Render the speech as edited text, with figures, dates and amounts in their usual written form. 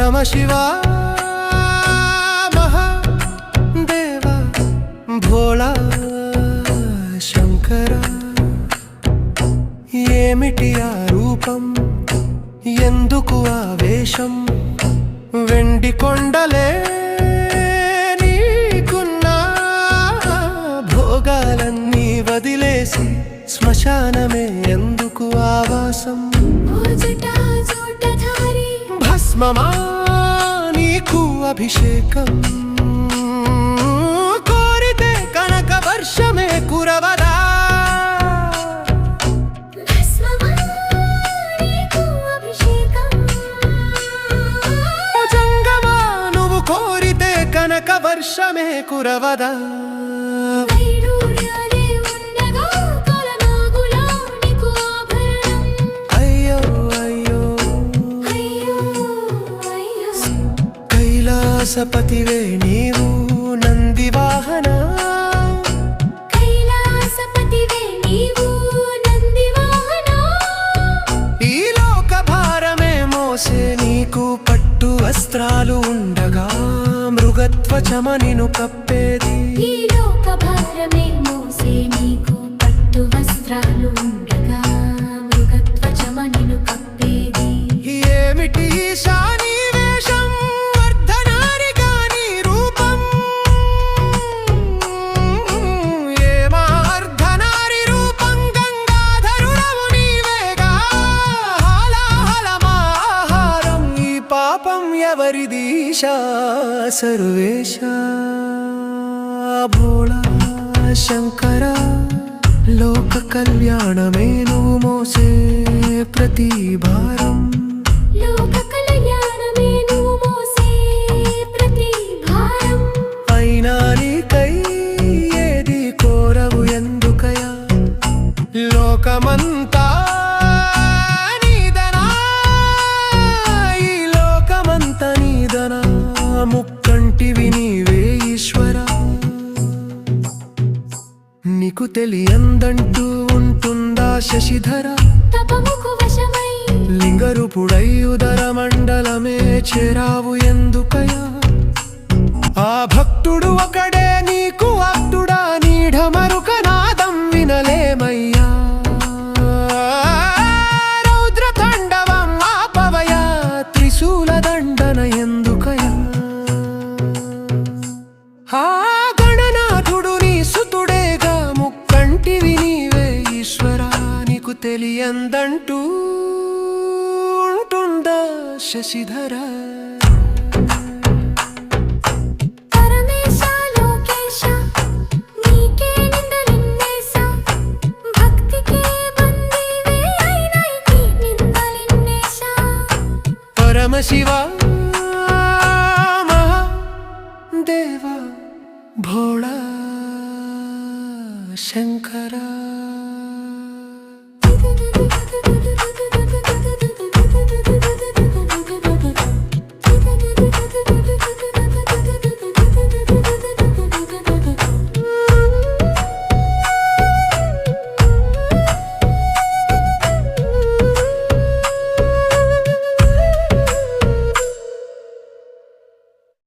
పరమశివ మహాదేవ భోళా శంకర ఏమిటి ఆ రూపం ఎందుకు ఆవేశం వెండి కొండలే నీకున్నా భోగాలన్నీ వదిలేసి శ్మశానమే ఎందుకు ఆవాసం భస్మమా నీకు అభిషేకం కోరితే కనక వర్షమే కురవదా జంగమా నువ్వు కోరితే కనక వర్షమే కురవదా కైలాసపతివే నీవు నంది వాహన ఈ లోక భారమే మోసే నీకు పట్టు వస్త్రాలు ఉండగా మృగత్వచమ నిన్ను కప్పేది ఈ లోక భారమే మోసే నీకు పట్టు వస్త్రాలు ఉండగా మృగత్వచమ నిన్ను కప్పేది ఏమిటి శాని ఎవరిదీశా సర్వేశ భోళా శంకర లోక కళ్యాణమే నువ్వు మోసే ప్రతి భారం అయినా నీకై ఏది కోరవు ఎందుకయా లోకమంతా ముక్కంటివి నీవే ఈశ్వర నీకు తెలియందంటూ ఉంటుందా శశిధర లింగరూపుడై ఉదర మండలమే చేరావు ఎందుకయా ఆ భక్తుడు ఒకడే నీకు ఆప్తుడా నీఢమరుక నాదం వినలేమయ్యా రౌద్ర తాండవం ఆపవయా త్రిశూల దండన ఎందుకయా ఆ గణనాథుడు నీ సుతుడేగా ముక్కంటివి నీవే ఈశ్వరా నీకు తెలియందంటూ ఉంటుందా శశిధర పరమశివ దేవ భోళా శంకర